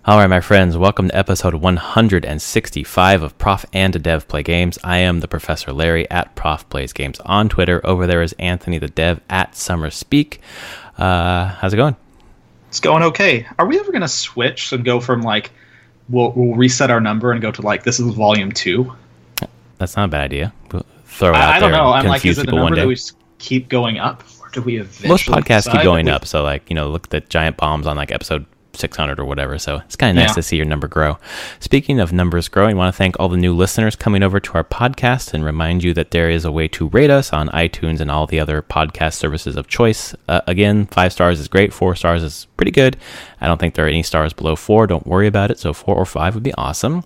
All right, my friends, welcome to episode 165 of Prof and Dev Play Games. I am the Professor Larry at Prof Plays Games on Twitter. Over there is Anthony the Dev at SummerSpeak. How's it going? It's going okay. Are we ever going to switch and go from we'll reset our number and go to this is volume 2? That's not a bad idea. We'll throw it out I don't there know. and I'm like, is it a number that we just keep going up, or do we eventually? Most podcasts keep going up. So look at the giant bombs on episode 600 or whatever, so it's kind of nice to see your number grow. Speaking of numbers growing, I want to thank all the new listeners coming over to our podcast and remind you that there is a way to rate us on iTunes and all the other podcast services of choice. Again, 5 stars is great, 4 stars is pretty good. I don't think there are any stars below 4, don't worry about it, so 4 or 5 would be awesome.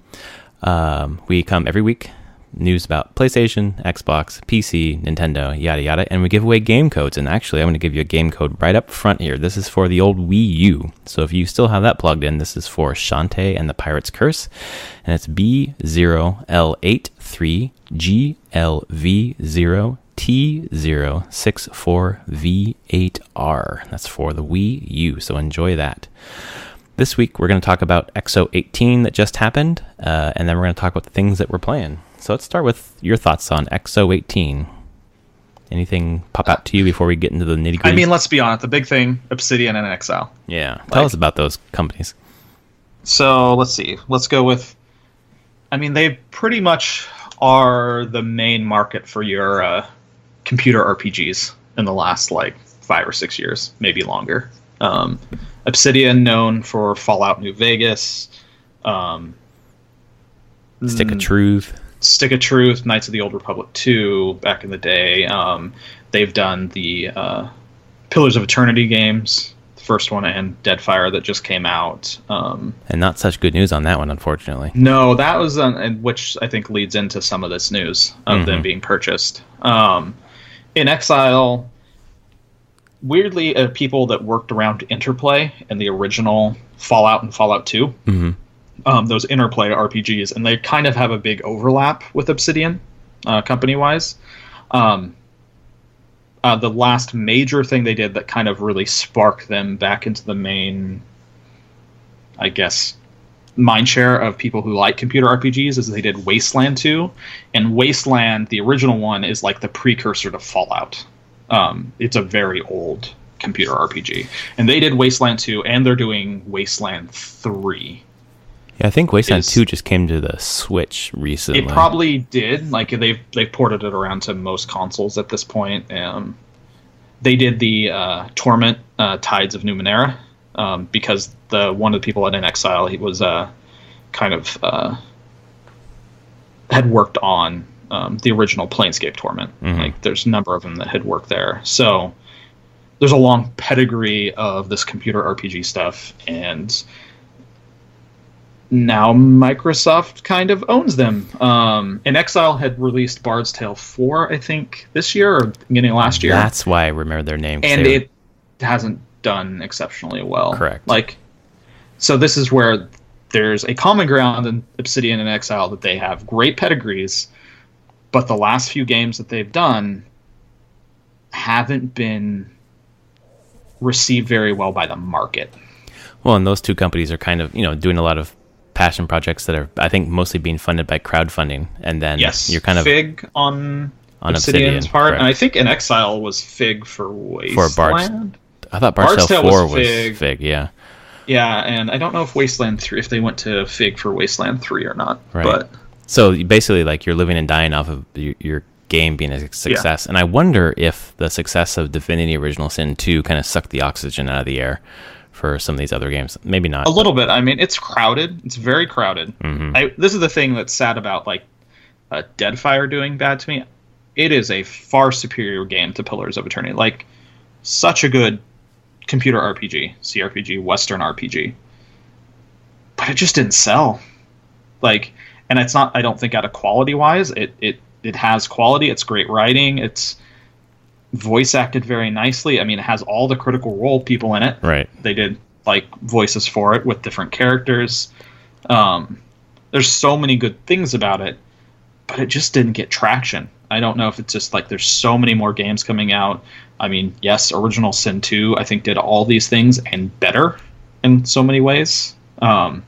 We come every week, news about PlayStation, Xbox, PC, Nintendo, yada yada, and we give away game codes. And actually, I'm going to give you a game code right up front here. This is for the old WiiU. So if you still have that plugged in, this is for Shantae and the Pirate's Curse, and it's B0L83GLV0T064V8R. That's for the WiiU. So enjoy that. This week, we're going to talk about XO18 that just happened, and then we're going to talk about the things that we're playing. So let's start with your thoughts on XO18. Anything pop out to you before we get into the nitty-gritty? I mean, let's be honest. The big thing, Obsidian and Exile. Yeah. Tell us about those companies. So let's see. Let's go with... they pretty much are the main market for your computer RPGs in the last, 5 or 6 years, maybe longer. Obsidian, known for Fallout New Vegas. Stick of Truth, Knights of the Old Republic 2 back in the day. They've done the Pillars of Eternity games, the first one, and Deadfire that just came out. And not such good news on that one, unfortunately. No, that was which I think leads into some of this news of them being purchased. In Exile, weirdly, people that worked around Interplay in the original Fallout and Fallout 2. Mm-hmm. Those Interplay RPGs, and they kind of have a big overlap with Obsidian, company-wise. The last major thing they did that kind of really sparked them back into the main, I guess, mindshare of people who like computer RPGs is they did Wasteland 2, and Wasteland, the original one, is like the precursor to Fallout. It's a very old computer RPG. And they did Wasteland 2, and they're doing Wasteland 3. Yeah, I think Wasteland 2 just came to the Switch recently. It probably did. They've ported it around to most consoles at this point. They did the Torment Tides of Numenera because one of the people in Exile, he was had worked on the original Planescape Torment. Mm-hmm. There's a number of them that had worked there. So there's a long pedigree of this computer RPG stuff, and now Microsoft kind of owns them. And Exile had released Bard's Tale 4, I think, this year or beginning of last year. That's why I remember their name. And it hasn't done exceptionally well. Correct. So this is where there's a common ground in Obsidian and Exile that they have great pedigrees, but the last few games that they've done haven't been received very well by the market. Well, and those two companies are kind of, doing a lot of passion projects that are, I think, mostly being funded by crowdfunding, and then you're kind of Fig on Obsidian's part, correct. And I think in Exile was Fig for Wasteland. I thought Bard's Tale 4 was Fig, yeah. Yeah, and I don't know if Wasteland 3, if they went to Fig for Wasteland 3 or not. Right. But so basically, you're living and dying off of your game being a success, and I wonder if the success of Divinity Original Sin 2 kind of sucked the oxygen out of the air for some of these other games. Maybe not. A little bit. It's crowded. It's very crowded. Mm-hmm. This is the thing that's sad about Deadfire doing bad to me. It is a far superior game to Pillars of Eternity. Such a good computer RPG, CRPG, Western RPG. But it just didn't sell. And it's not, I don't think, out of quality-wise. It has quality. It's great writing. It's voice acted very nicely. It has all the Critical Role people in it. Right. They did voices for it with different characters. There's so many good things about it, but it just didn't get traction. I don't know if it's just there's so many more games coming out. Yes, Original Sin 2 I think did all these things and better in so many ways. But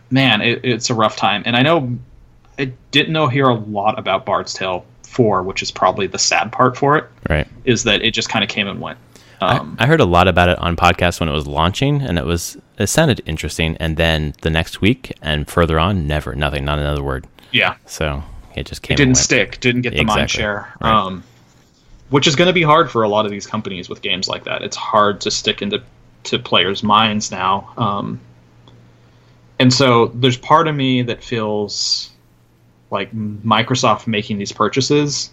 man, it's a rough time. And I didn't hear a lot about Bard's Tale 4, which is probably the sad part for it. Right. Is that it just kind of came and went. I heard a lot about it on podcasts when it was launching, and it sounded interesting. And then the next week and further on, nothing, not another word. Yeah. So it just came. It didn't stick. Didn't get the mind share. Right. Which is going to be hard for a lot of these companies with games like that. It's hard to stick into players' minds now. And so there's part of me that feels like Microsoft making these purchases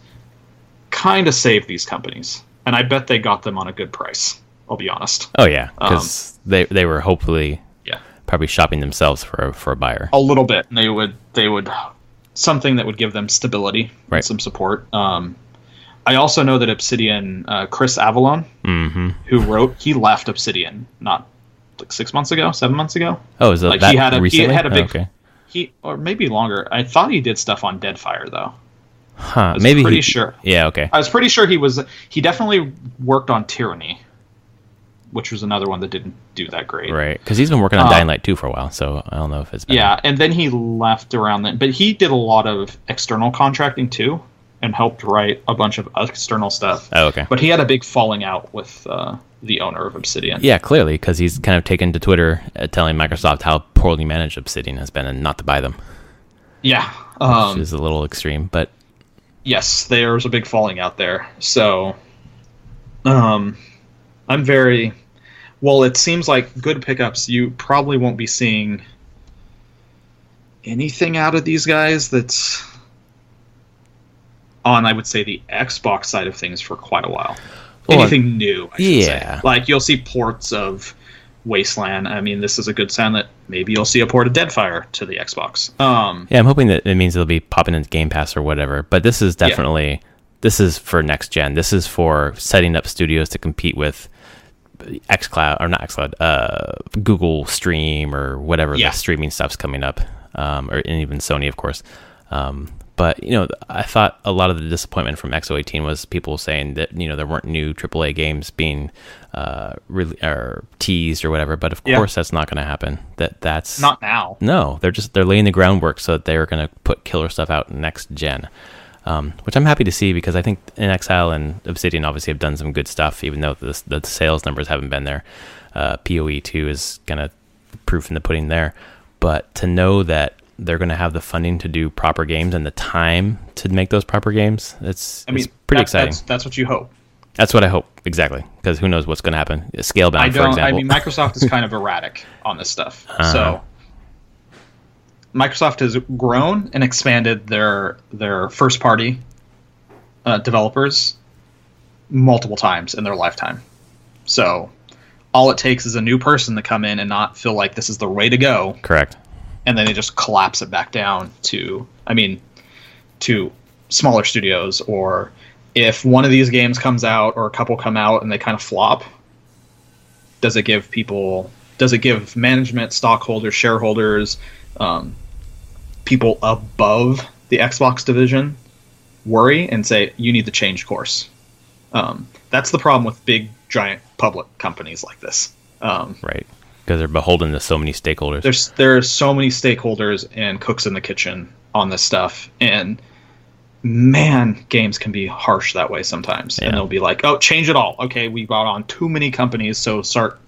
kind of saved these companies. And I bet they got them on a good price, I'll be honest. Oh, yeah, because they were hopefully probably shopping themselves for a buyer. A little bit. They would something that would give them stability and some support. I also know that Obsidian, Chris Avallone, he left Obsidian not like 7 months ago. Oh, is that like that recently? He had a big, or maybe longer. I thought he did stuff on Deadfire though. Huh? Sure. Yeah. Okay. I was pretty sure he definitely worked on Tyranny, which was another one that didn't do that great. Right. Because he's been working on Dying Light 2 for a while, so I don't know if it's been... Yeah, and then he left around then. But he did a lot of external contracting too, and helped write a bunch of external stuff. Oh, okay. But he had a big falling out with the owner of Obsidian. Yeah, clearly, because he's kind of taken to Twitter telling Microsoft how poorly managed Obsidian has been and not to buy them. Yeah. Which is a little extreme, but... Yes, there's a big falling out there. So, I'm very... Well, it seems like good pickups. You probably won't be seeing anything out of these guys that's on, I would say, the Xbox side of things for quite a while. Well, anything new, I should say. Like, you'll see ports of Wasteland. I mean, this is a good sign that maybe you'll see a port of Deadfire to the Xbox. Yeah, I'm hoping that it means it'll be popping into Game Pass or whatever. But this is definitely... This is for next gen. This is for setting up studios to compete with xCloud, or not xCloud, Google Stream or whatever the streaming stuff's coming up, and even Sony, of course. But, I thought a lot of the disappointment from XO18 was people saying that, there weren't new AAA games being or teased or whatever. But of course, that's not going to happen. That's not now. No, they're laying the groundwork so that they're going to put killer stuff out next gen. Which I'm happy to see because I think In Exile and Obsidian obviously have done some good stuff, even though the sales numbers haven't been there. PoE 2 is kind of proof in the pudding there. But to know that they're going to have the funding to do proper games and the time to make those proper games, it's pretty exciting. That's what you hope. That's what I hope, exactly, because who knows what's going to happen. Scalebound, for example. Microsoft is kind of erratic on this stuff. So Microsoft has grown and expanded their first-party developers multiple times in their lifetime. So all it takes is a new person to come in and not feel like this is the way to go. Correct. And then they just collapse it back down to smaller studios. Or if one of these games comes out or a couple come out and they kind of flop, does it give management, stockholders, shareholders, people above the Xbox division worry and say, you need to change course? That's the problem with big, giant public companies like this. Right. Because they're beholden to so many stakeholders. There's so many stakeholders and cooks in the kitchen on this stuff. And man, games can be harsh that way sometimes. Yeah. And they'll be like, oh, change it all. Okay, we brought on too many companies, so start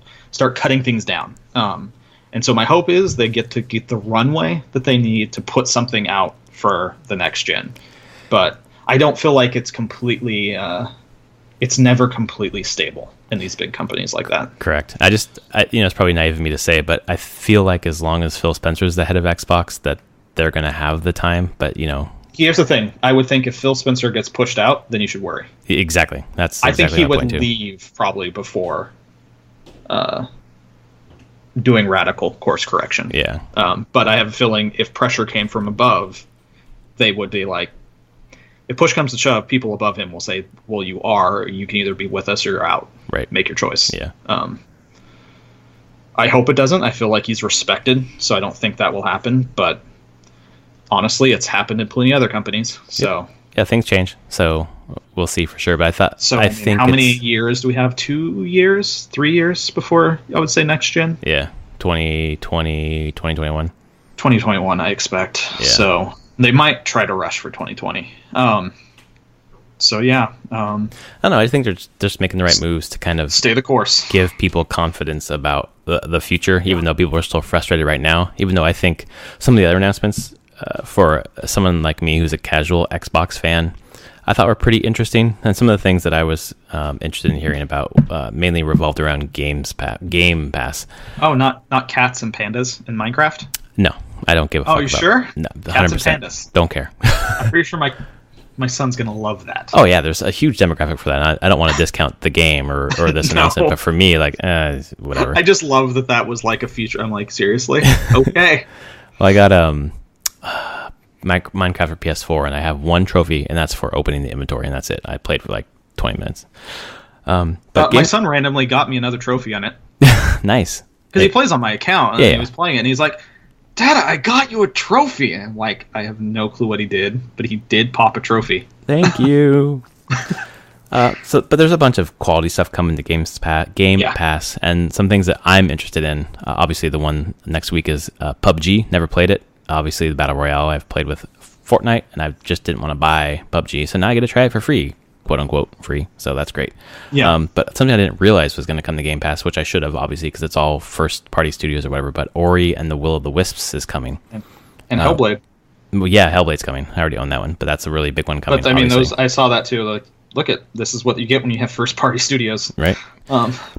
cutting things down. And so my hope is they get the runway that they need to put something out for the next gen. But I don't feel like it's completely... it's never completely stable in these big companies like that. Correct. It's probably naive of me to say, but I feel like as long as Phil Spencer is the head of Xbox, that they're going to have the time. But, here's the thing. I would think if Phil Spencer gets pushed out, then you should worry. Exactly. I think he would leave probably before doing radical course correction. Yeah. But I have a feeling if pressure came from above, they would be like, if push comes to shove, people above him will say, well, you can either be with us or you're out. Right. Make your choice. Yeah. I hope it doesn't. I feel like he's respected, so I don't think that will happen. But honestly, it's happened in plenty of other companies. So Yeah, things change, so we'll see for sure. But I think how many years do we have? 2 years, 3 years before I would say next gen. Yeah, 2020, 2021. 2021, I expect. Yeah. So they might try to rush for 2020. So yeah, I don't know. I think they're just making the right moves to kind of stay the course, give people confidence about the future, even though people are still frustrated right now. Even though I think some of the other announcements for someone like me who's a casual Xbox fan, I thought were pretty interesting, and some of the things that I was interested in hearing about mainly revolved around Game Pass. Oh, not cats and pandas in Minecraft? No, I don't give a fuck. Oh, you sure? No, 100%. Cats and pandas. Don't care. I'm pretty sure my son's gonna love that. Oh yeah, there's a huge demographic for that. I don't want to discount the game or this announcement, but for me, like, whatever. I just love that was like a feature. I'm like, seriously? Okay. Well, I got Minecraft for PS4, and I have one trophy, and that's for opening the inventory, and that's it. I played for like 20 minutes. But my son randomly got me another trophy on it. Nice. Because he plays on my account, and he was playing it, and he's like, Dad, I got you a trophy. And I'm like, I have no clue what he did, but he did pop a trophy. Thank you. But there's a bunch of quality stuff coming to Game Pass, and some things that I'm interested in. Obviously, the one next week is PUBG. Never played it. Obviously, the Battle Royale I've played with Fortnite, and I just didn't want to buy PUBG, so now I get to try it for free. Quote unquote free, so that's great. Yeah. But something I didn't realize was going to come to Game Pass, which I should have, obviously, because it's all first party studios or whatever. But Ori and the Will of the Wisps is coming, and Hellblade. Well, yeah, Hellblade's coming. I already own that one, but that's a really big one coming. But I mean, I saw that too. Like, look at this is what you get when you have first party studios, right?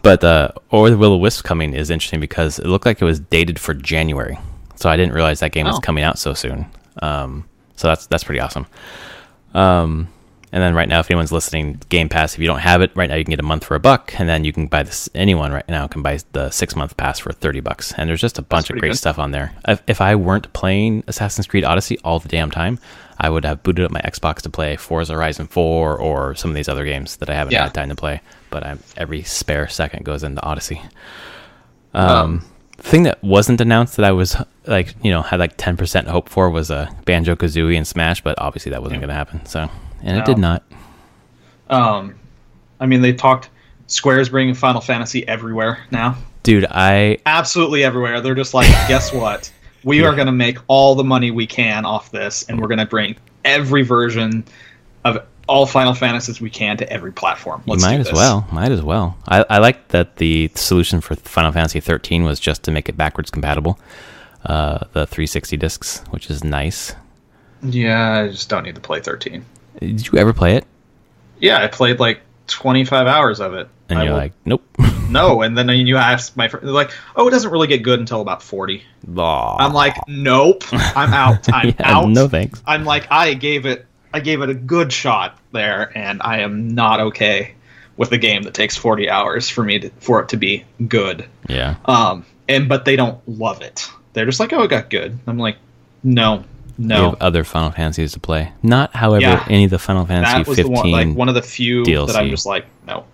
But Ori the Will of the Wisps coming is interesting because it looked like it was dated for January, so I didn't realize that game was coming out so soon. So that's pretty awesome. And then right now, if anyone's listening, Game Pass, if you don't have it, right now you can get a month for $1, and then you can buy this. Anyone right now can buy the 6-month pass for $30. And there's just a bunch of great stuff on there. If I weren't playing Assassin's Creed Odyssey all the damn time, I would have booted up my Xbox to play Forza Horizon 4 or some of these other games that I haven't had time to play. But every spare second goes into Odyssey. The thing that wasn't announced that I was like, had like 10% hope for was Banjo-Kazooie and Smash, but obviously that wasn't going to happen. So. And it did not. I mean, they talked Square's bringing Final Fantasy everywhere now. Dude, absolutely everywhere. They're just like, guess what? We are going to make all the money we can off this, and we're going to bring every version of all Final Fantasies we can to every platform. Might as well. I like that the solution for Final Fantasy 13 was just to make it backwards compatible. The 360 discs, which is nice. Yeah, I just don't need to play 13. Did you ever play it? Yeah, I played like 25 hours of it. And you're like, nope. No, and then you ask my friend, like, oh, it doesn't really get good until about 40. Aww. I'm like, nope, I'm out. I'm out. No thanks. I'm like, I gave it a good shot there, and I am not okay with a game that takes 40 hours for it to be good. Yeah. But they don't love it. They're just like, oh, it got good. I'm like, no. You have other Final Fantasies to play. Not, however, any of the Final Fantasy 15 that was one of the few DLC. that I'm just like, no.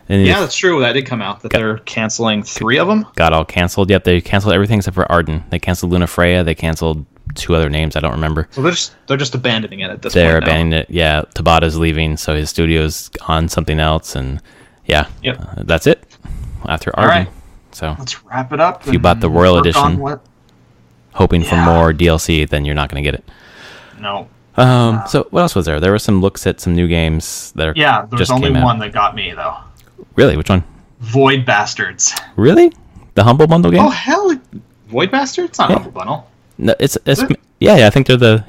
And that's true. That did come out. They're canceling 3 of them. Got all canceled. Yep, they canceled everything except for Arden. They canceled Luna Freya. They canceled 2 other names I don't remember. So they're just abandoning it at this point. They're abandoning it. Yeah, Tabata's leaving, so his studio's on something else, and that's it. After Arden. All right. So let's wrap it up. If you bought the Royal Edition, hoping for more DLC, then you're not going to get it. No. So what else was there? There were some looks at some new games that are there's only one that got me though. Really? Which one? Void Bastards. Really? The Humble Bundle game? Oh hell, Void Bastards? Not Humble Bundle. No, it's I think they're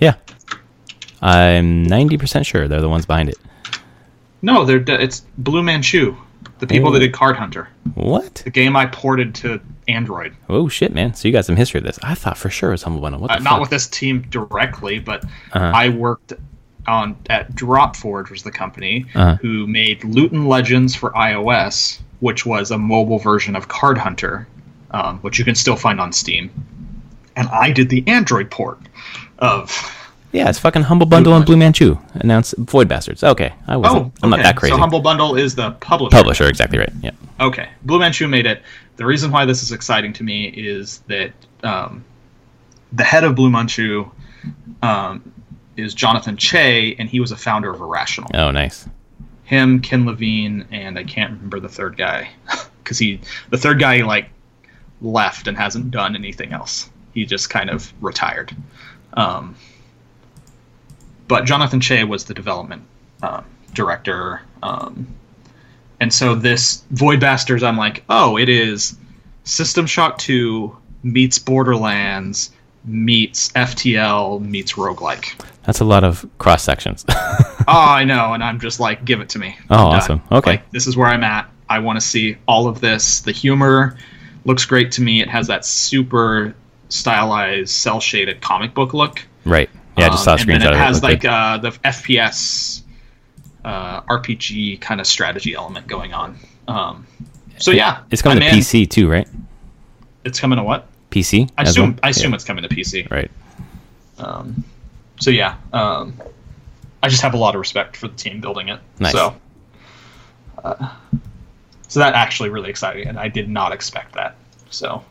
I'm 90% sure they're the ones behind it. No, it's Blue Manchu, the people that did Card Hunter. What? The game I ported to Android. Oh shit, man! So you got some history of this. I thought for sure it was Humble Bundle. What the fuck? Not with this team directly, but I worked at Dropforge was the company who made Luton Legends for iOS, which was a mobile version of Card Hunter, which you can still find on Steam. And I did the Android port of. Yeah, it's fucking Humble Bundle and Blue Manchu announced Void Bastards. Okay, I'm not that crazy. So Humble Bundle is the publisher. Publisher, exactly right. Yeah. Okay, Blue Manchu made it. The reason why this is exciting to me is that the head of Blue Manchu is Jonathan Che, and he was a founder of Irrational. Oh, nice. Him, Ken Levine, and I can't remember the third guy, because the third guy like left and hasn't done anything else. He just kind of retired. But Jonathan Che was the development director, and so this Void Bastards, I'm like, oh, it is System Shock 2 meets Borderlands meets FTL meets roguelike. That's a lot of cross sections. Oh, I know, and I'm just like, give it to me. Oh, awesome. Okay. Like, this is where I'm at. I want to see all of this. The humor looks great to me. It has that super stylized, cel-shaded comic book look. Right. Yeah, I just saw screenshots of it. And it has like the FPS RPG kind of strategy element going on. So yeah, it's coming to PC too, right? It's coming to what? PC. I assume it's coming to PC. Right. So yeah, I just have a lot of respect for the team building it. Nice. So that actually really exciting, and I did not expect that. So.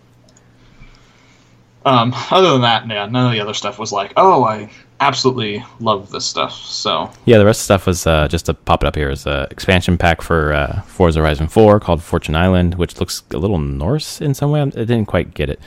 Other than that, yeah, none of the other stuff was like, oh, I absolutely love this stuff. So yeah, the rest of the stuff was just to pop it up here is an expansion pack for Forza Horizon 4 called Fortune Island, which looks a little Norse in some way. I didn't quite get it.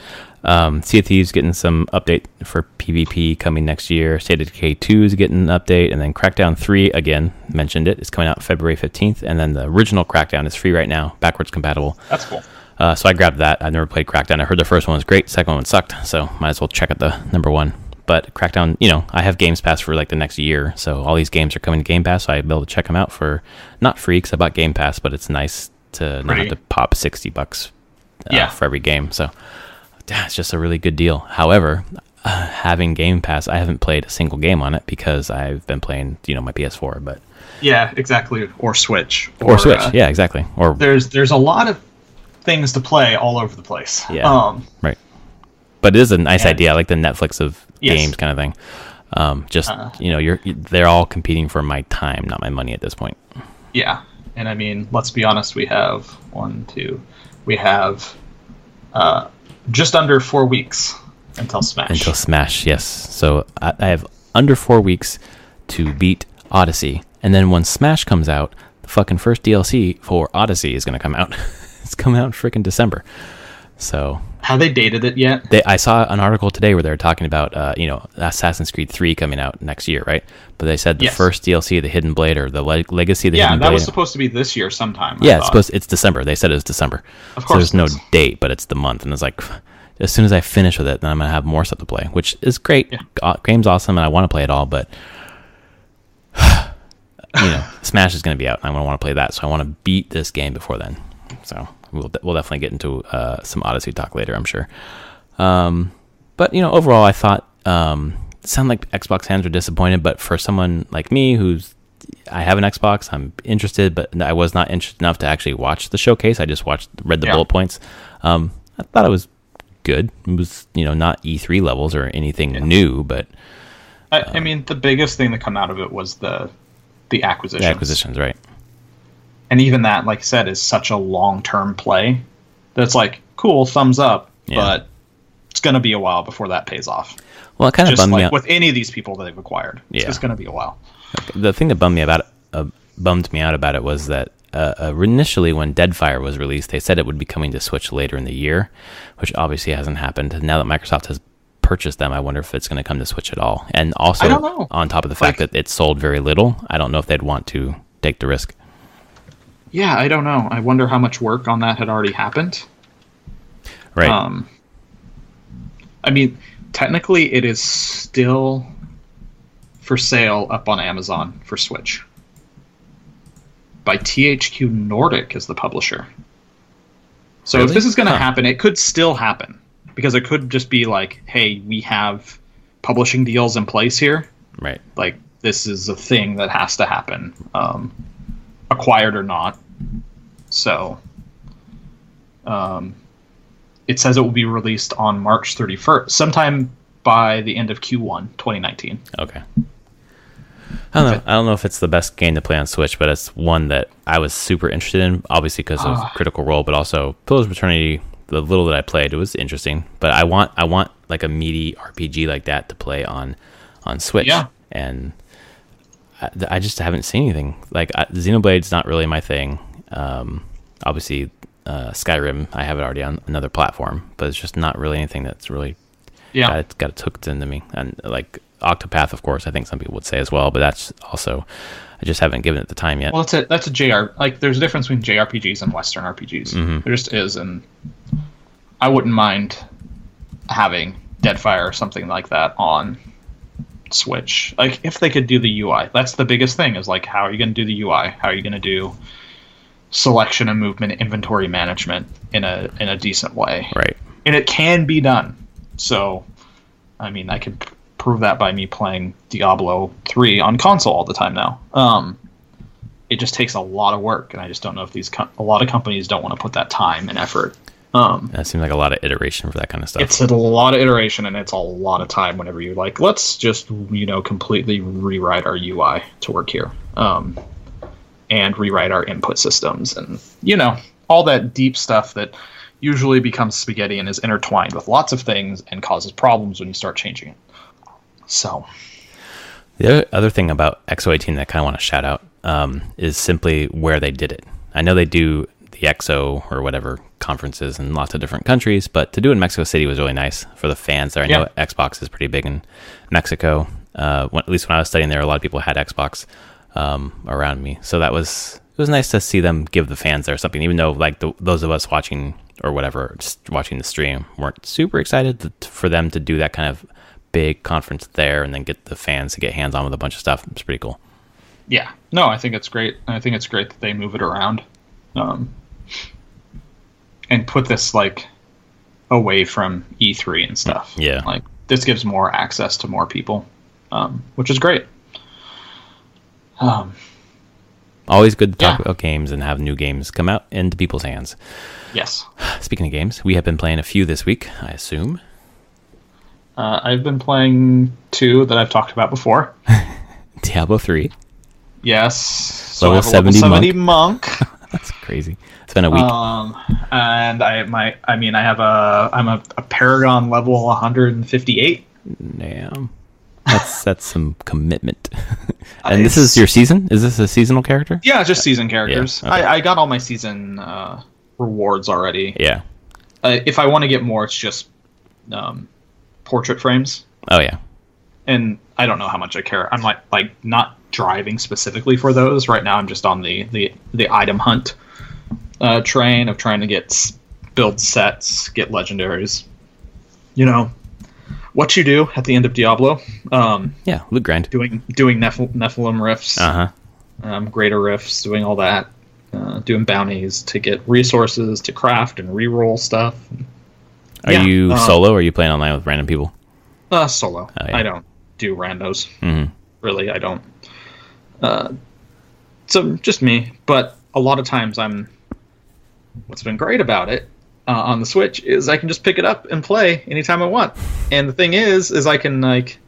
Sea of Thieves getting some update for PvP coming next year. State of Decay 2 is getting an update, and then Crackdown 3 again mentioned it. It's coming out February 15th, and then the original Crackdown is free right now, backwards compatible. That's cool. So I grabbed that. I've never played Crackdown. I heard the first one was great. Second one sucked. So might as well check out the number one. But Crackdown, I have Games Pass for like the next year. So all these games are coming to Game Pass. So I'll be able to check them out for not free because I bought Game Pass, but it's nice to not have to pop $60 for every game. So it's just a really good deal. However, having Game Pass, I haven't played a single game on it because I've been playing, my PS4. But yeah, exactly. Or Switch. Or Switch. Yeah, exactly. Or there's a lot of things to play all over the place. Yeah. Right. But it is a nice idea. I like the Netflix of games kind of thing. They're all competing for my time, not my money at this point. Yeah. And I mean, let's be honest, we have just under 4 weeks until Smash. Until Smash, yes. So I have under 4 weeks to beat Odyssey. And then when Smash comes out, the fucking first DLC for Odyssey is going to come out. It's coming out in freaking December. So have they dated it yet? I saw an article today where they were talking about Assassin's Creed 3 coming out next year, right? But they said the first DLC, the Hidden Blade, or the Legacy of the Hidden Blade. Yeah, that was supposed to be this year sometime. Yeah, it's December. They said it was December. Of course. So there's no date, but it's the month. And it's like, as soon as I finish with it, then I'm going to have more stuff to play, which is great. Yeah. Game's awesome, and I want to play it all, but Smash is going to be out, and I'm going to want to play that. So I want to beat this game before then. So we'll definitely get into some Odyssey talk later, I'm sure. But overall, I thought it sounded like Xbox fans were disappointed. But for someone like me, I have an Xbox, I'm interested, but I was not interested enough to actually watch the showcase. I just read the bullet points. I thought it was good. It was not E3 levels or anything new, but I mean, the biggest thing that come out of it was the acquisitions. The acquisitions, right? And even that, like I said, is such a long-term play that's like, cool, thumbs up, but it's going to be a while before that pays off. Well, it kind of bummed me out. With any of these people that they've acquired. It's just going to be a while. The thing that bummed me out about it was that initially when Deadfire was released, they said it would be coming to Switch later in the year, which obviously hasn't happened. Now that Microsoft has purchased them, I wonder if it's going to come to Switch at all. And also, I don't know. On top of the fact that it sold very little, I don't know if they'd want to take the risk. Yeah, I don't know. I wonder how much work on that had already happened. Right. I mean, technically it is still for sale up on Amazon for Switch. By THQ Nordic as the publisher. So if this is going to happen, it could still happen. Because it could just be like, hey, we have publishing deals in place here. Right. Like, this is a thing that has to happen. Acquired or not. So it says it will be released on March 31st, sometime by the end of Q1 2019. Okay. I don't know if it's the best game to play on Switch, but it's one that I was super interested in, obviously because of Critical Role, but also Pillars of Eternity. The little that I played, it was interesting. But I want like a meaty RPG like that to play on Switch. Yeah. and I just haven't seen anything. Like Xenoblade's not really my thing. Obviously, Skyrim, I have it already on another platform, but it's just not really anything that's really got it hooked into me. And like Octopath, of course, I think some people would say as well, but that's also, I just haven't given it the time yet. Well, that's a JR. Like, there's a difference between JRPGs and Western RPGs. Mm-hmm. There just is, and I wouldn't mind having Deadfire or something like that on Switch. Like, if they could do the UI, that's the biggest thing. Is like, how are you going to do the UI? How are you going to do selection and movement, inventory management in a decent way? Right. And it can be done. So, I mean, I could prove that by me playing Diablo 3 on console all the time now. It just takes a lot of work, and I just don't know if a lot of companies don't want to put that time and effort. That seems like a lot of iteration for that kind of stuff. It's a lot of iteration, and it's a lot of time whenever you're like, let's just, completely rewrite our UI to work here. And rewrite our input systems, and, all that deep stuff that usually becomes spaghetti and is intertwined with lots of things and causes problems when you start changing it. So, the other thing about XO18 that I kind of want to shout out is simply where they did it. I know they do the XO or whatever conferences in lots of different countries, but to do it in Mexico City was really nice for the fans there. I know Xbox is pretty big in Mexico. At least when I was studying there, a lot of people had Xbox around me, so it was nice to see them give the fans there something, even though like those of us watching or whatever, just watching the stream, weren't super excited for them to do that kind of big conference there and then get the fans to get hands on with a bunch of stuff. It's pretty cool. Yeah, no, I think it's great. I think it's great that they move it around, and put this like away from E3 and stuff. Yeah, like this gives more access to more people, which is great. Always good to talk about games and have new games come out into people's hands. Yes. Speaking of games, we have been playing a few this week, I assume. I've been playing 2 that I've talked about before. Diablo 3. Yes. So level 70 monk. That's crazy. It's been a week. And I'm a Paragon level 158. Damn. That's some commitment. And this is your season? Is this a seasonal character? Yeah, just season characters. Yeah, okay. I got all my season rewards already. Yeah. If I want to get more, it's just portrait frames. Oh yeah. And I don't know how much I care. I'm like not driving specifically for those right now. I'm just on the item hunt train of trying to build sets, get legendaries. What you do at the end of Diablo. Loot grind. Doing Nephilim rifts. Greater rifts, doing all that. Doing bounties to get resources to craft and reroll stuff. Are you solo or are you playing online with random people? Solo. Oh, yeah. I don't do randos. Mm-hmm. Really, I don't. So just me. But a lot of times what's been great about it on the Switch is I can just pick it up and play anytime I want. And the thing is I can like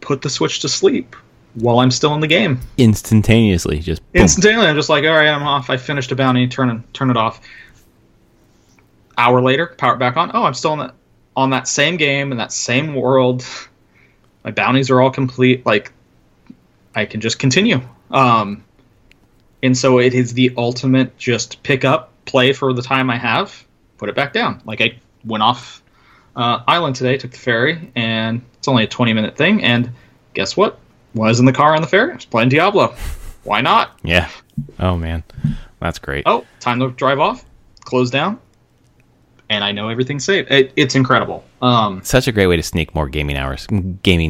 put the Switch to sleep while I'm still in the game. Instantaneously, just boom. Instantaneously. I'm just like, all right, I'm off. I finished a bounty. Turn it off. Hour later, power it back on. Oh, I'm still on that same game in that same world. My bounties are all complete. Like, I can just continue. And so it is the ultimate just pick up, play for the time I have, put it back down. Like, I went off island today, took the ferry, and it's only a 20-minute thing. And guess what? Was in the car on the ferry. I was playing Diablo. Why not? Yeah. Oh, man. That's great. Oh, time to drive off, close down, and I know everything's saved. It's incredible. Such a great way to sneak more gaming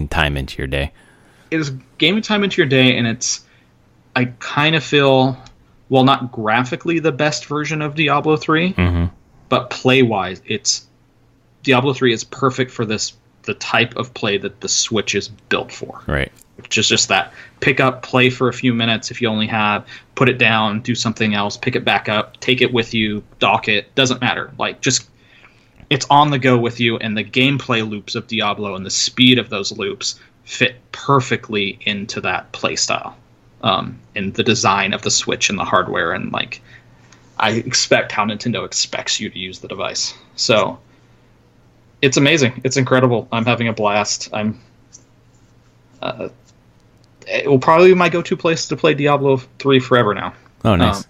time into your day. It is gaming time into your day, and I kind of feel, well, not graphically the best version of Diablo 3, mm-hmm. but play-wise, Diablo 3 is perfect for the type of play that the Switch is built for. Right. Which is just that pick up, play for a few minutes if you only have, put it down, do something else, pick it back up, take it with you, dock it, doesn't matter. Like, just, it's on the go with you, and the gameplay loops of Diablo and the speed of those loops fit perfectly into that play style. And the design of the Switch and the hardware, and like, I expect how Nintendo expects you to use the device. So, it's amazing. It's incredible. I'm having a blast. it will probably be my go-to place to play Diablo 3 forever now. Oh, nice.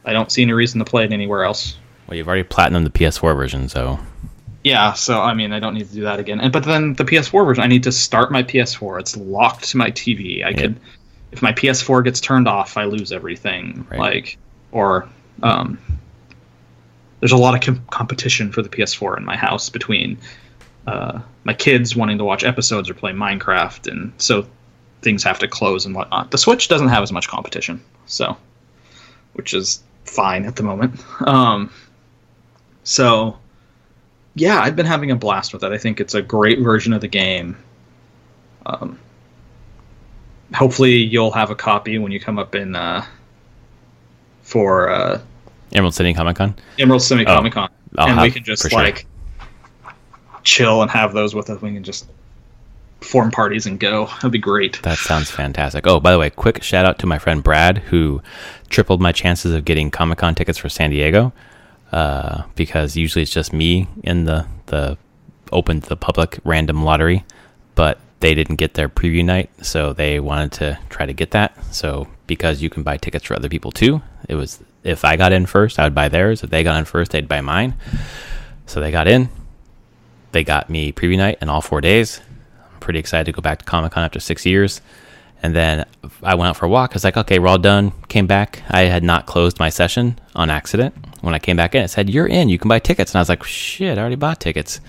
I don't see any reason to play it anywhere else. Well, you've already platinumed the PS4 version, so... Yeah, so, I mean, I don't need to do that again. But then the PS4 version, I need to start my PS4. It's locked to my TV. If my PS4 gets turned off, I lose everything. Right. There's a lot of competition for the PS4 in my house between my kids wanting to watch episodes or play Minecraft, and so things have to close and whatnot. The Switch doesn't have as much competition, so, which is fine at the moment. So, yeah, I've been having a blast with it. I think it's a great version of the game. Hopefully you'll have a copy when you come up in for Emerald City Comic-Con? Emerald City Comic-Con. And we can just chill and have those with us. We can just form parties and go. That'd be great. That sounds fantastic. Oh, by the way, quick shout out to my friend Brad, who tripled my chances of getting Comic-Con tickets for San Diego, because usually it's just me in the open to the public random lottery, but they didn't get their preview night, so they wanted to try to get that. So because you can buy tickets for other people too, it was, if I got in first, I would buy theirs. If they got in first, they'd buy mine. So they got in. They got me preview night in all 4 days. I'm pretty excited to go back to Comic-Con after 6 years. And then I went out for a walk. I was like, okay, we're all done. Came back. I had not closed my session on accident. When I came back in, it said, you're in. You can buy tickets. And I was like, shit, I already bought tickets.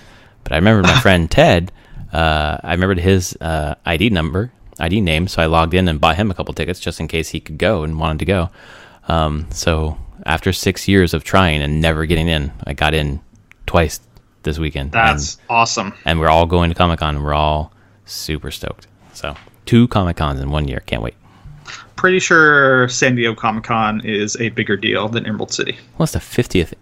But I remembered my friend Ted. I remembered his ID name. So I logged in and bought him a couple tickets just in case he could go and wanted to go. So after 6 years of trying and never getting in, I got in twice this weekend. That's awesome. And we're all going to Comic-Con, and we're all super stoked. So 2 Comic-Cons in 1 year. Can't wait. Pretty sure San Diego Comic-Con is a bigger deal than Emerald City. Well, it's the 50th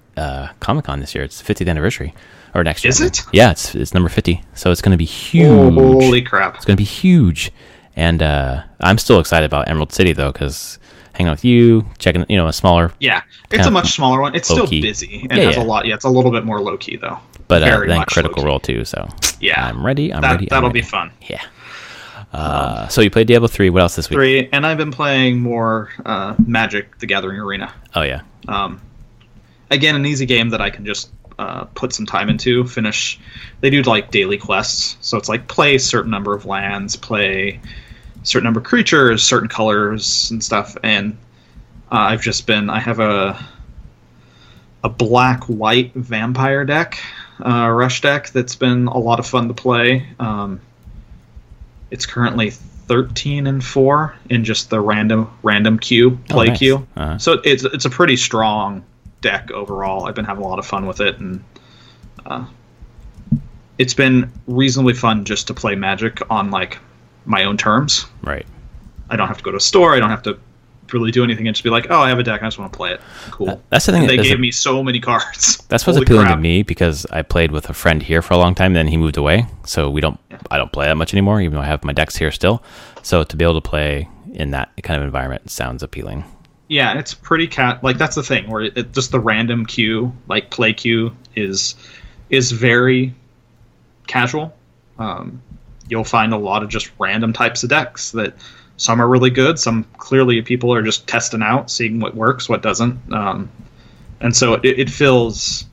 Comic-Con this year. It's the 50th anniversary. Or next year. Is it? Yeah, it's number 50. So it's going to be huge. Holy crap. It's going to be huge. And I'm still excited about Emerald City, though, because hanging out with you, checking, a smaller... Yeah, it's a much smaller one. It's still busy and has a lot. Yeah, it's a little bit more low-key, though. But then Critical Role, too, so... Yeah. I'm ready. That'll be fun. Yeah. So you played Diablo 3. What else this week? 3, and I've been playing more Magic: The Gathering Arena. Oh, yeah. Again, an easy game that I can just put some time into, finish. They do like daily quests, so it's like play a certain number of lands, play a certain number of creatures, certain colors and stuff. And I have a black-white vampire deck, rush deck that's been a lot of fun to play. It's currently 13-4 in just the random queue, play queue. Uh-huh. So it's a pretty strong deck overall. I've been having a lot of fun with it, and it's been reasonably fun just to play Magic on like my own terms. Right. I don't have to go to a store. I don't have to really do anything and just be like, oh, I have a deck, I just want to play it. Cool. That's the thing. And they gave me so many cards. That's what's appealing to me, because I played with a friend here for a long time, then he moved away, so I don't play that much anymore, even though I have my decks here still. So to be able to play in that kind of environment sounds appealing. Yeah, it's pretty that's the thing, where just the random queue, like play queue, is very casual. You'll find a lot of just random types of decks that some are really good, some clearly people are just testing out, seeing what works, what doesn't. And so it feels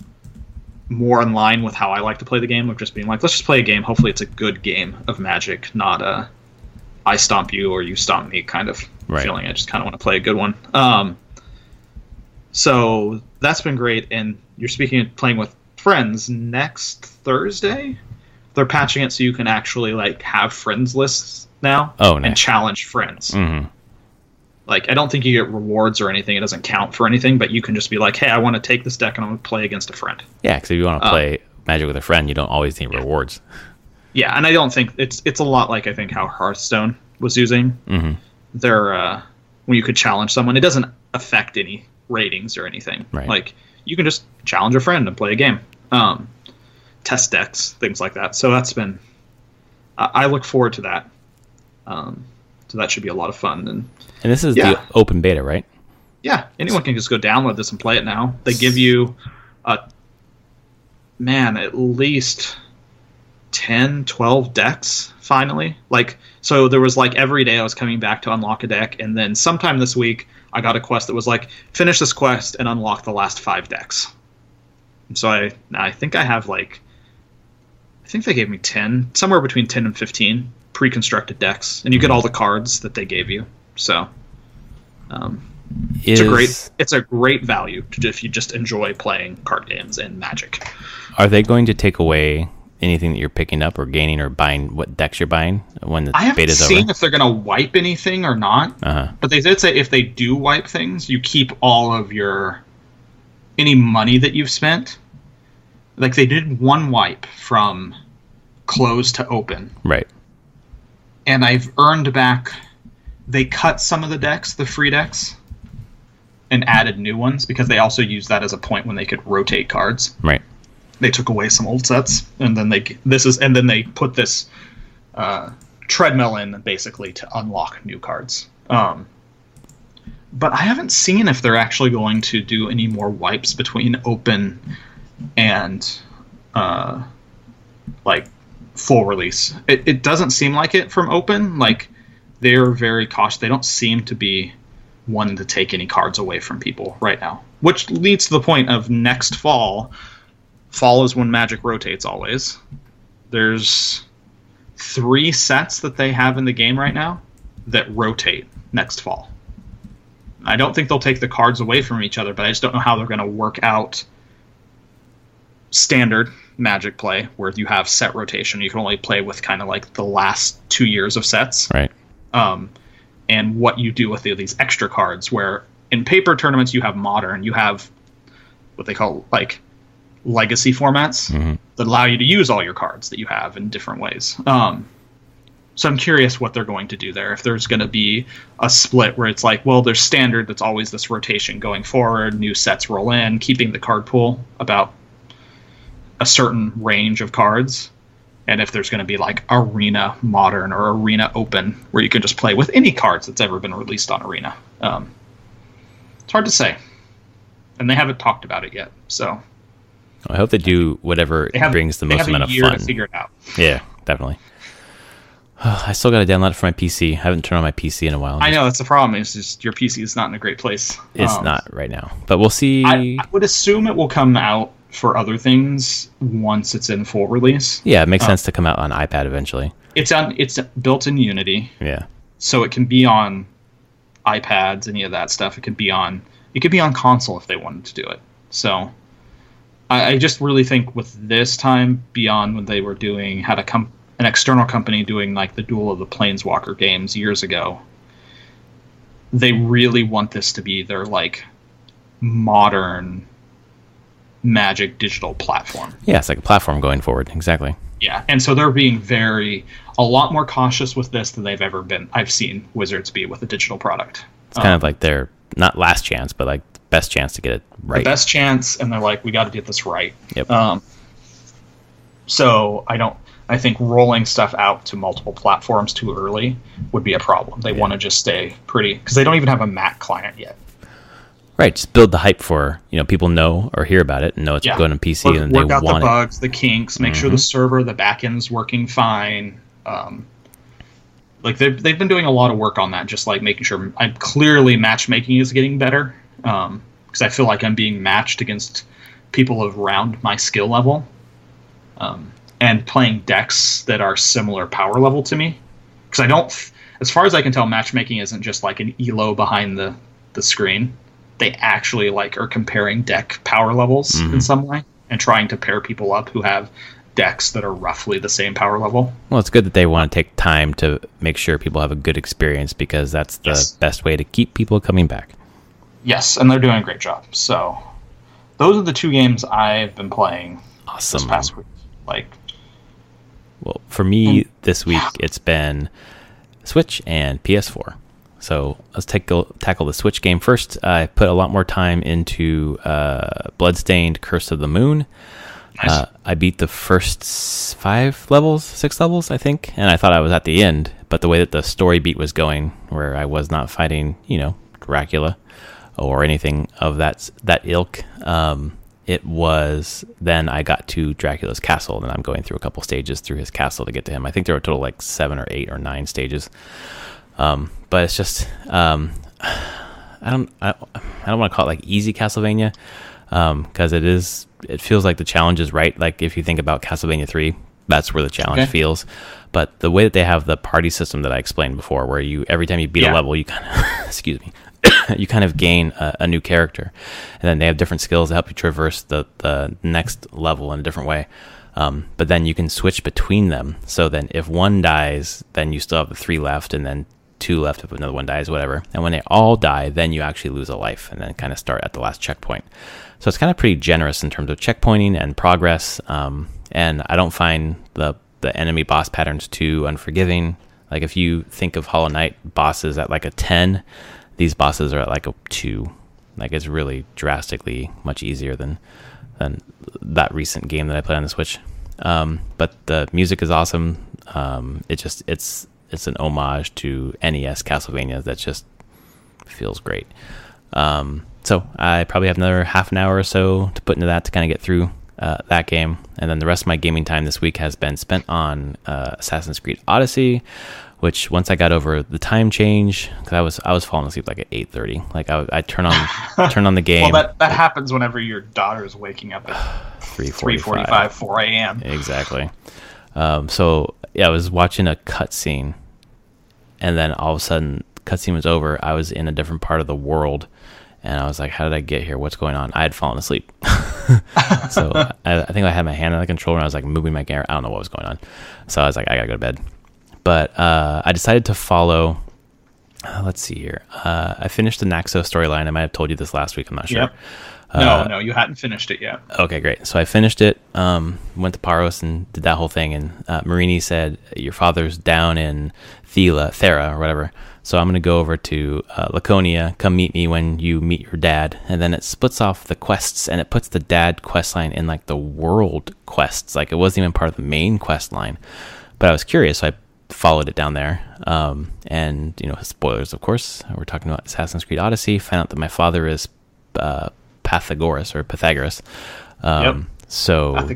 more in line with how I like to play the game, of just being like, let's just play a game. Hopefully it's a good game of Magic, not a I stomp you or you stomp me kind of feeling. I just kind of want to play a good one. So that's been great. And you're speaking of playing with friends. Next Thursday, they're patching it so you can actually like have friends lists now. Oh, nice. And challenge friends. Mm-hmm. Like, I don't think you get rewards or anything. It doesn't count for anything, but you can just be like, hey, I want to take this deck and I'm going to play against a friend. Yeah, because if you want to play Magic with a friend, you don't always need rewards. Yeah, and I don't think it's a lot like I think how Hearthstone was using. Mm-hmm. Their when you could challenge someone, it doesn't affect any ratings or anything. Right. Like, you can just challenge a friend and play a game, test decks, things like that. So that's been. I look forward to that. So that should be a lot of fun. And this is the open beta, right? Yeah, anyone can just go download this and play it now. They give you, at least 10, 12 decks finally. Like, so there was like every day I was coming back to unlock a deck, and then sometime this week I got a quest that was like, finish this quest and unlock the last 5 decks. So I think I have like, I think they gave me 10, somewhere between 10 and 15 pre-constructed decks, and you get all the cards that they gave you. So it's a great value if you just enjoy playing card games and Magic. Are they going to take away anything that you're picking up or gaining or buying, what decks you're buying when the beta's over? I haven't seen if they're going to wipe anything or not, but they did say if they do wipe things, you keep all of any money that you've spent. Like, they did one wipe from close to open. Right. And I've earned back, they cut some of the decks, the free decks, and added new ones, because they also used that as a point when they could rotate cards. Right. They took away some old sets, and then they put this treadmill in basically to unlock new cards. But I haven't seen if they're actually going to do any more wipes between open and like full release. It doesn't seem like it from open. Like, they're very cautious. They don't seem to be wanting to take any cards away from people right now, which leads to the point of next fall. Fall is when Magic rotates always. There's 3 sets that they have in the game right now that rotate next fall. I don't think they'll take the cards away from each other, but I just don't know how they're going to work out standard Magic play, where you have set rotation. You can only play with kind of like the last 2 years of sets. Right. And what you do with these extra cards, where in paper tournaments you have modern, you have what they call like legacy formats that allow you to use all your cards that you have in different ways. So I'm curious what they're going to do there. If there's going to be a split where it's like, well, there's standard that's always this rotation going forward, new sets roll in, keeping the card pool about a certain range of cards. And if there's going to be like Arena Modern or Arena Open, where you can just play with any cards that's ever been released on Arena. It's hard to say. And they haven't talked about it yet, so... I hope they do whatever brings the most amount of fun. They have a year to figure it out. Yeah, definitely. I still got to download it for my PC. I haven't turned on my PC in a while. I know, that's the problem. It's just your PC is not in a great place. It's not right now. But we'll see. I would assume it will come out for other things once it's in full release. Yeah, it makes sense to come out on iPad eventually. It's built in Unity. Yeah. So it can be on iPads, any of that stuff. It could be on console if they wanted to do it. So I just really think with this time beyond when they were doing an external company doing like the Duel of the Planeswalker games years ago, they really want this to be their like modern Magic digital platform. Yeah, it's like a platform going forward. Exactly. Yeah, and so they're being a lot more cautious with this than they've ever been. I've seen Wizards be with a digital product. It's kind of like their, not last chance, but like best chance to get it right. The best chance, and they're like, we got to get this right. Yep. So I think rolling stuff out to multiple platforms too early would be a problem. They want to just stay pretty, because they don't even have a Mac client yet. Right, just build the hype for, people know or hear about it and know it's going on PC and they want it. Work out the bugs, the kinks, make sure the server, the backend's working fine. Like they've been doing a lot of work on that, just like making sure clearly matchmaking is getting better. Because I feel like I'm being matched against people around my skill level, and playing decks that are similar power level to me. Because as far as I can tell, matchmaking isn't just like an ELO behind the screen. They actually are comparing deck power levels in some way and trying to pair people up who have decks that are roughly the same power level. Well, it's good that they want to take time to make sure people have a good experience, because that's the best way to keep people coming back. Yes, and they're doing a great job. So those are the 2 games I've been playing this past week. Well, for me this week, it's been Switch and PS4. So let's tackle the Switch game first. I put a lot more time into Bloodstained Curse of the Moon. Nice. I beat the first 6 levels, I think, and I thought I was at the end, but the way that the story beat was going, where I was not fighting, Dracula or anything of that ilk, then I got to Dracula's castle, and I'm going through a couple stages through his castle to get to him. I think there were a total like 7 or 8 or 9 stages. But it's just I don't want to call it like easy Castlevania, because it feels like the challenge is right. Like if you think about Castlevania 3, that's where the challenge feels. But the way that they have the party system that I explained before, where every time you beat a level, you kind of excuse me, you kind of gain a new character, and then they have different skills to help you traverse the next level in a different way. But then you can switch between them. So then if one dies, then you still have the 3 left, and then 2 left if another one dies, whatever. And when they all die, then you actually lose a life, and then kind of start at the last checkpoint. So it's kind of pretty generous in terms of checkpointing and progress. And I don't find the enemy boss patterns too unforgiving. Like if you think of Hollow Knight bosses at like a 10, these bosses are at like a 2. Like it's really drastically much easier than that recent game that I played on the Switch. But the music is awesome. It's an homage to NES Castlevania that just feels great. So I probably have another half an hour or so to put into that to kind of get through that game. And then the rest of my gaming time this week has been spent on Assassin's Creed Odyssey, which once I got over the time change, because I was falling asleep like at 8:30. Like I turn on the game. Well, that happens whenever your daughter is waking up at 3:45, 4 a.m. Exactly. So yeah, I was watching a cutscene, and then all of a sudden, cutscene was over. I was in a different part of the world, and I was like, "How did I get here? What's going on?" I had fallen asleep. So I think I had my hand on the controller, and I was like moving my camera. I don't know what was going on. So I was like, I gotta go to bed. But I decided to follow. Let's see here. I finished the Naxos storyline. I might have told you this last week. I'm not sure. Yep. No, you hadn't finished it yet. Okay, great. So I finished it, went to Paros and did that whole thing, and Marini said, your father's down in Thera or whatever, so I'm going to go over to Laconia, come meet me when you meet your dad, and then it splits off the quests, and it puts the dad quest line in like the world quests, like it wasn't even part of the main quest line, but I was curious, so I followed it down there, and, spoilers, of course, we're talking about Assassin's Creed Odyssey, found out that my father is Pythagoras. Yep. So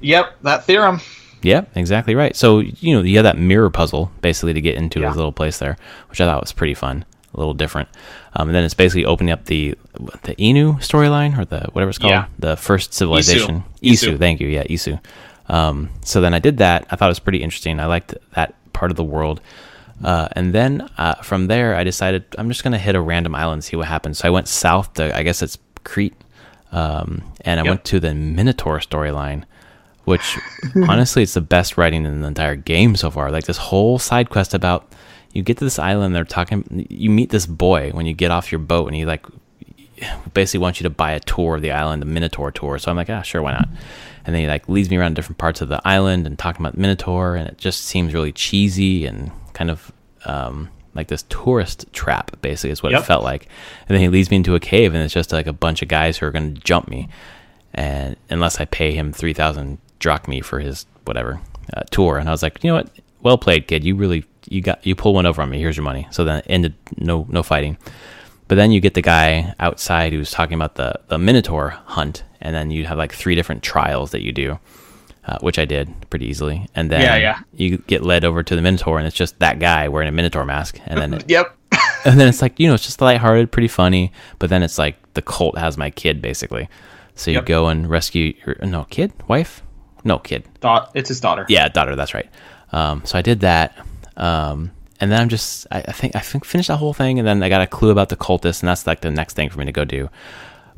Yep, that theorem. Yeah, exactly right. So you have that mirror puzzle basically to get into his little place there, which I thought was pretty fun, a little different. And then it's basically opening up the Inu storyline, or the whatever it's called, the first civilization. Isu. Thank you. Yeah, Isu. So then I did that. I thought it was pretty interesting. I liked that part of the world. And then from there, I decided I'm just going to hit a random island and see what happens. So I went south to, I guess it's Crete, and I went to the Minotaur storyline, which honestly, it's the best writing in the entire game so far. Like this whole side quest about, you get to this island, they're talking, you meet this boy when you get off your boat, and he like basically wants you to buy a tour of the island, the Minotaur tour. So I'm like, sure, why not? And then he like leads me around different parts of the island and talking about Minotaur, and it just seems really cheesy and kind of like this tourist trap, basically, is what it felt like. And then he leads me into a cave, and it's just like a bunch of guys who are going to jump me, and unless I pay him 3,000 drachmae for his whatever tour. And I was like, you know what? Well played, kid. You pull one over on me. Here's your money. So then it ended, no fighting. But then you get the guy outside who's talking about the Minotaur hunt, and then you have like 3 different trials that you do, which I did pretty easily. And then you get led over to the Minotaur, and it's just that guy wearing a Minotaur mask. And then and then it's like, it's just lighthearted, pretty funny. But then it's like the cult has my kid, basically. So you go and rescue your kid, wife, no kid. It's his daughter. Yeah, daughter. That's right. So I did that. And then I think finished that whole thing, and then I got a clue about the cultists, and that's like the next thing for me to go do.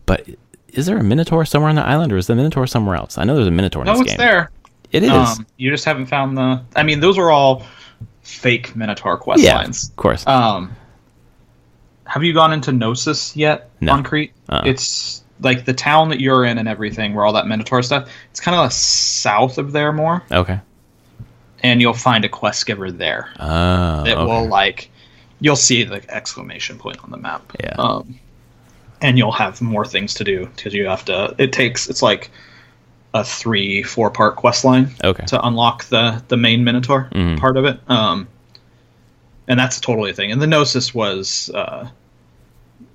But is there a Minotaur somewhere on the island, or is the Minotaur somewhere else? I know there's a Minotaur in this game. No, it's there. It is. You just haven't found those are all fake Minotaur quest lines. Of course. Have you gone into Gnosis yet on Crete? It's like the town that you're in and everything, where all that Minotaur stuff. It's kind of south of there more. Okay. And you'll find a quest giver there. That will you'll see the exclamation point on the map. Yeah. And you'll have more things to do, because you have to. It's like a 3-4 part quest line to unlock the main Minotaur part of it. And that's totally a thing. And the Gnosis was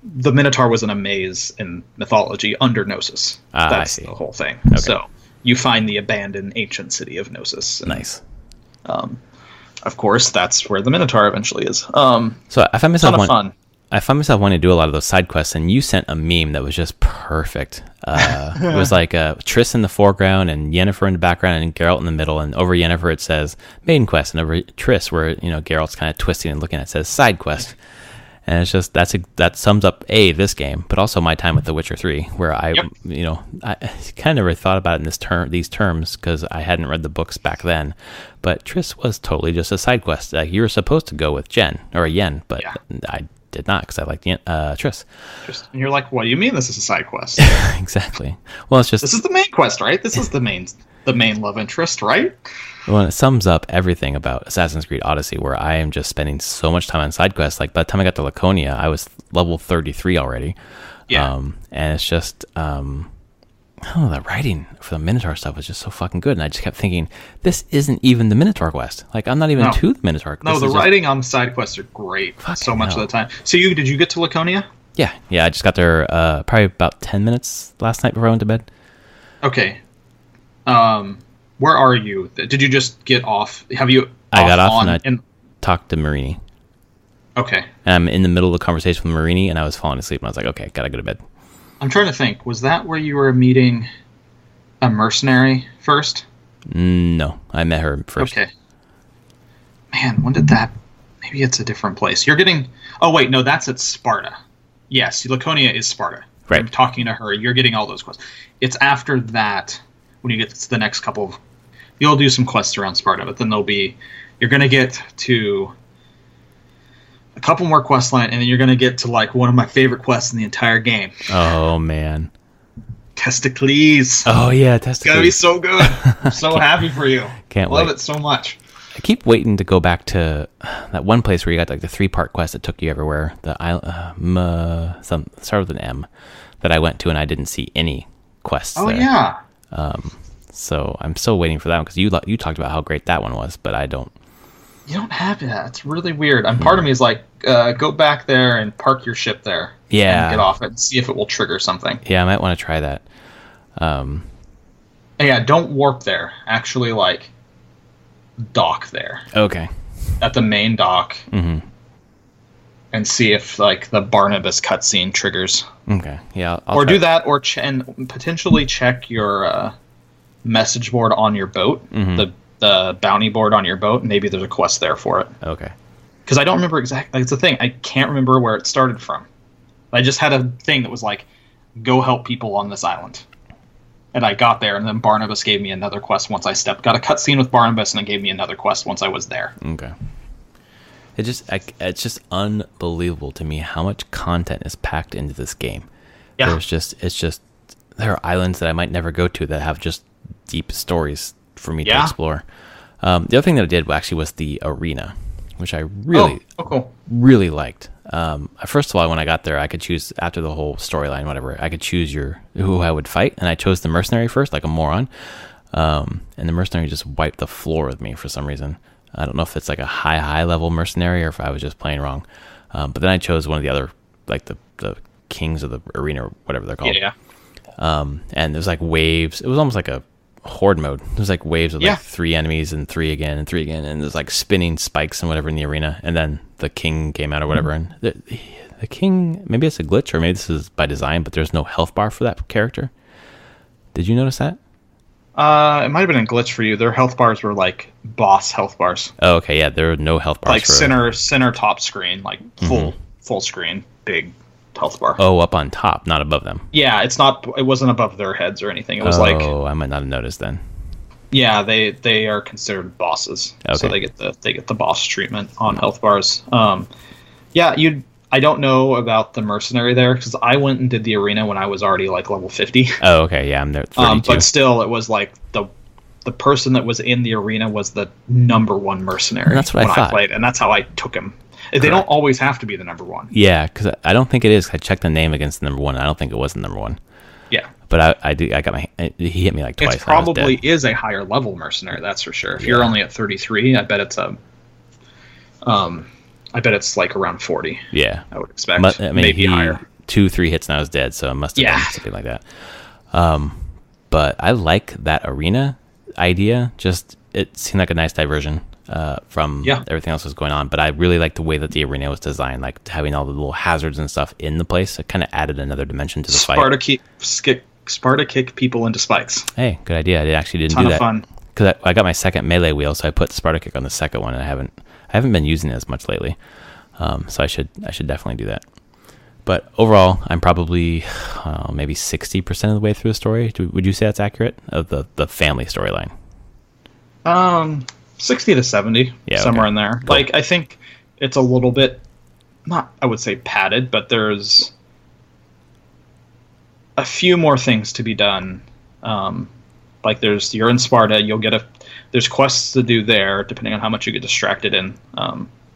the Minotaur was in a maze in mythology under Gnosis. That's the whole thing. Okay. So you find the abandoned ancient city of Gnosis. Nice. Of course, that's where the Minotaur eventually is. So I find myself wanting to do a lot of those side quests, and you sent a meme that was just perfect. It was like Triss in the foreground and Yennefer in the background and Geralt in the middle, and over Yennefer it says main quest, and over Triss where Geralt's kind of twisting and looking at it says side quest. And it's just that sums up this game, but also my time with The Witcher 3, where I kind of never thought about it in these terms because I hadn't read the books back then. But Triss was totally just a side quest. You were supposed to go with Yen, but I did not because I liked Triss. And you're like, what do you mean this is a side quest? Exactly. Well, it's just... This is the main quest, right? This is the main love interest, right? Well, it sums up everything about Assassin's Creed Odyssey, where I am just spending so much time on side quests. Like, by the time I got to Laconia, I was level 33 already. Yeah. And it's just... the writing for the Minotaur stuff was just so fucking good. And I just kept thinking, this isn't even the Minotaur quest. Like, I'm not even to the Minotaur quest. No, the writing on side quests are great so much of the time. So did you get to Laconia? Yeah, I just got there probably about 10 minutes last night before I went to bed. Okay. Where are you? Did you just get off? I got off and I talked to Marini. Okay. And I'm in the middle of the conversation with Marini, and I was falling asleep, and I was like, okay, gotta go to bed. I'm trying to think. Was that where you were meeting a mercenary first? No, I met her first. Okay. Man, when did that... Maybe it's a different place. You're getting... Oh, wait, no, that's at Sparta. Yes, Laconia is Sparta. Right. I'm talking to her. You're getting all those quests. It's after that, when you get to the next couple of... You'll do some quests around Sparta, but then you're going to get to a couple more quest lines, and then you're going to get to like one of my favorite quests in the entire game. Oh, man. Testicles. Oh, yeah, Testicles. It's going to be so good. I'm so happy for you. Love it so much. I keep waiting to go back to that one place where you got like the 3-part quest that took you everywhere. The start with an M that I went to, and I didn't see any quests there. Yeah. So I'm still waiting for that one because you talked about how great that one was, but I don't. You don't have that. It's really weird. And part of me is like, go back there and park your ship there. Yeah. And get off it and see if it will trigger something. Yeah, I might want to try that. Yeah, don't warp there. Actually, like, dock there. Okay. At the main dock. Mm-hmm. And see if, like, the Barnabas cutscene triggers. Okay. Yeah. I'll do that, and potentially check your message board on your boat. Mm-hmm. The bounty board on your boat. Maybe there's a quest there for it. Okay. Because I don't remember exactly. Like, it's the thing. I can't remember where it started from. I just had a thing that was like, go help people on this island. And I got there, and then Barnabas gave me another quest once I got a cutscene with Barnabas, and then gave me another quest once I was there. Okay. It's just unbelievable to me how much content is packed into this game. Yeah. There are islands that I might never go to that have just deep stories for me to explore. The other thing that I did actually was the arena, which I really, really liked. First of all, when I got there, I could choose after the whole storyline, whatever. I could choose who I would fight, and I chose the mercenary first, like a moron. And the mercenary just wiped the floor with me for some reason. I don't know if it's like a high level mercenary or if I was just playing wrong. But then I chose one of the other, like the kings of the arena or whatever they're called. Yeah. And there's like waves. It was almost like a horde mode. There's like waves of like 3 enemies and 3 again and 3 again, and there's like spinning spikes and whatever in the arena. And then the king came out or whatever. And the king, maybe it's a glitch or maybe this is by design, but there's no health bar for that character. Did you notice that? It might have been a glitch for you. Their health bars were like boss health bars. Oh, okay, yeah, there were no health bars. Like center top screen, like full screen, big health bar. Oh, up on top, not above them. Yeah, it wasn't above their heads or anything. It was I might not have noticed then. Yeah, they are considered bosses. Okay. So they get the boss treatment on health bars. I don't know about the mercenary there because I went and did the arena when I was already like level 50. Oh, okay, yeah, I'm there. 32. But still, it was like the person that was in the arena was the number 1 mercenary. And that's what I thought. I played, and that's how I took him. They don't always have to be the number 1. Yeah, because I don't think it is. I checked the name against the number 1. I don't think it was the number 1. Yeah, but I got he hit me like twice. It probably is a higher level mercenary. That's for sure. If you're only at 33, I bet it's I bet it's like around 40. Yeah, I would expect maybe higher. 2-3 hits and I was dead, so it must have been something like that. But I like that arena idea. Just it seemed like a nice diversion from everything else that was going on. But I really like the way that the arena was designed, like having all the little hazards and stuff in the place. It kind of added another dimension to the fight. Sparta kick people into spikes. Hey, good idea. I actually didn't do that. Ton of fun. Because I got my second melee wheel, so I put Sparta kick on the second one, and I haven't been using it as much lately. So I should definitely do that. But overall, I'm probably maybe 60% of the way through the story. Would you say that's accurate of the family storyline? 60 to 70, somewhere in there. Cool. Like I think it's a little bit, not I would say padded, but there's a few more things to be done. Like you're in Sparta, there's quests to do there, depending on how much you get distracted in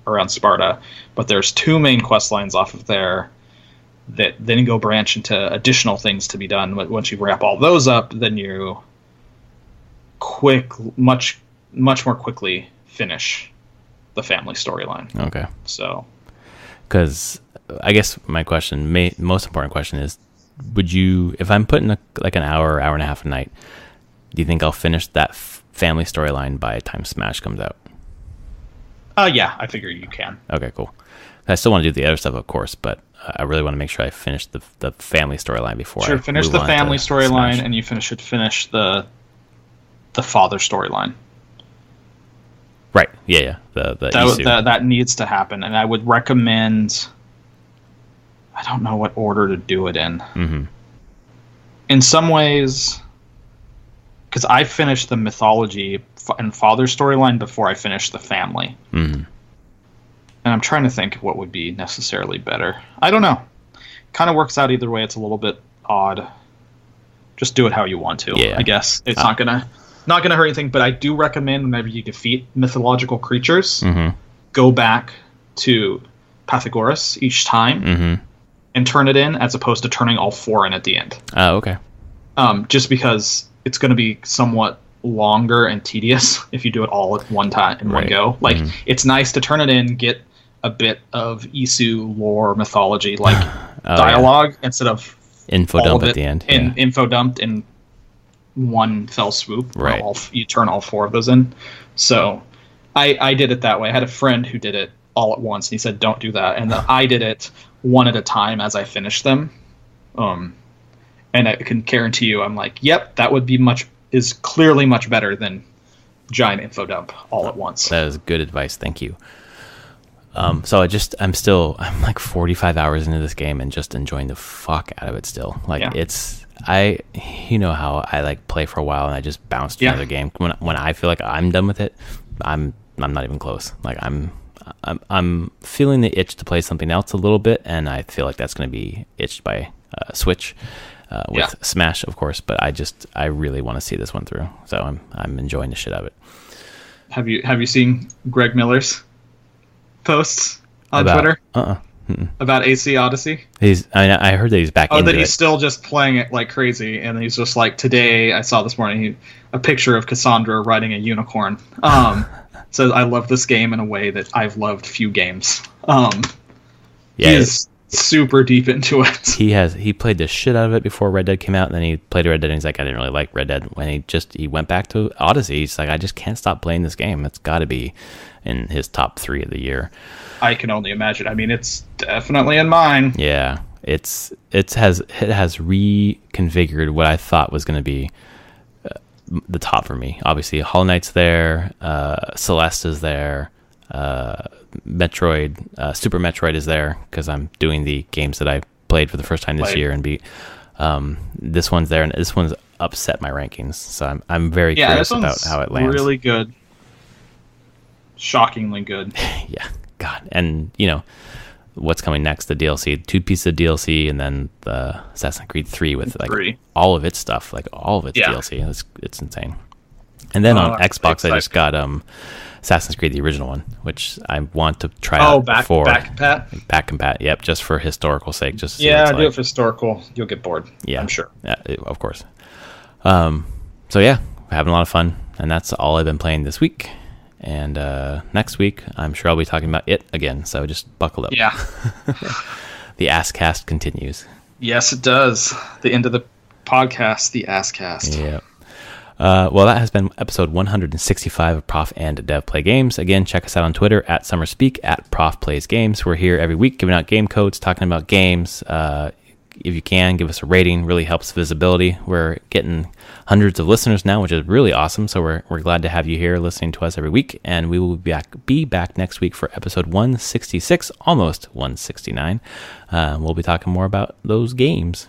around Sparta. But there's 2 main quest lines off of there that then go branch into additional things to be done. Once you wrap all those up, then you much more quickly finish the family storyline. Okay. So, because I guess my question, most important question is, would you, if I'm putting like an hour and a half a night, do you think I'll finish that family storyline by the time Smash comes out? Yeah, I figure you can. Okay, cool. I still want to do the other stuff, of course, but I really want to make sure I finish the family storyline before I finish the family storyline, and you should finish the father storyline. Right. Yeah. That needs to happen, and I would recommend. I don't know what order to do it in. Mm-hmm. In some ways, because I finished the mythology and father storyline before I finished the family. Mm-hmm. And I'm trying to think what would be necessarily better. I don't know. Kind of works out either way. It's a little bit odd. Just do it how you want to. Yeah. I guess it's not gonna hurt anything. But I do recommend whenever you defeat mythological creatures, go back to Pythagoras each time and turn it in, as opposed to turning all 4 in at the end. Oh, okay. Just because it's going to be somewhat longer and tedious if you do it all at one time in one go. Like it's nice to turn it in, get a bit of Isu lore mythology, like dialogue instead of info dump at the end. Info dumped in one fell swoop. Right. You turn all 4 of those in. So I did it that way. I had a friend who did it all at once, and he said, "Don't do that." And I did it one at a time as I finished them. And I can guarantee you, I'm like, yep, that would be is clearly much better than giant info dump all at once. That is good advice. Thank you. So I'm like 45 hours into this game and just enjoying the fuck out of it still. Like you know how I like play for a while and I just bounce to another game. When I feel like I'm done with it, I'm not even close. Like I'm feeling the itch to play something else a little bit, and I feel like that's going to be itched by Switch. With Smash, of course, but I really want to see this one through, so I'm enjoying the shit out of it. Have you seen Greg Miller's posts on Twitter about AC Odyssey? I heard that he's back into it. Oh, that he's still just playing it like crazy, and he's just like, today I saw this morning a picture of Cassandra riding a unicorn. Says, I love this game in a way that I've loved few games. He's super deep into it. He played the shit out of it before Red Dead came out, and then he played Red Dead and he's like, I didn't really like Red Dead. When he went back to Odyssey, he's like, I just can't stop playing this game. It's got to be in his top 3 of the year. I can only imagine. I mean, it's definitely in mine. Yeah, it has reconfigured what I thought was going to be the top for me. Obviously, Hollow Knight's there, Celeste is there, Metroid, Super Metroid is there, because I'm doing the games that I played for the first time this year and beat. This one's there, and this one's upset my rankings, so I'm very curious about how it lands. Really good, shockingly good. Yeah, God, and you know what's coming next? The DLC, 2 pieces of DLC, and then the Assassin's Creed 3 with like all of its stuff, like all of its DLC. It's insane. And then on Xbox, I just got Assassin's Creed, the original one, which I want to try out before. Back compat. Yep, just for historical sake. Just do it for historical. You'll get bored. Yeah, I'm sure. Yeah, of course. So yeah, having a lot of fun, and that's all I've been playing this week. And next week, I'm sure I'll be talking about it again. So just buckle up. Yeah. the Askcast continues. Yes, it does. The end of the podcast, the Askcast. Yeah. Well, that has been episode 165 of Prof and Dev Play Games. Again, check us out on Twitter at SummerSpeak, at Prof Plays Games. We're here every week giving out game codes, talking about games. If you can, give us a rating. Really helps visibility. We're getting hundreds of listeners now, which is really awesome. So we're glad to have you here listening to us every week. And we will be back next week for episode 166, almost 169. We'll be talking more about those games.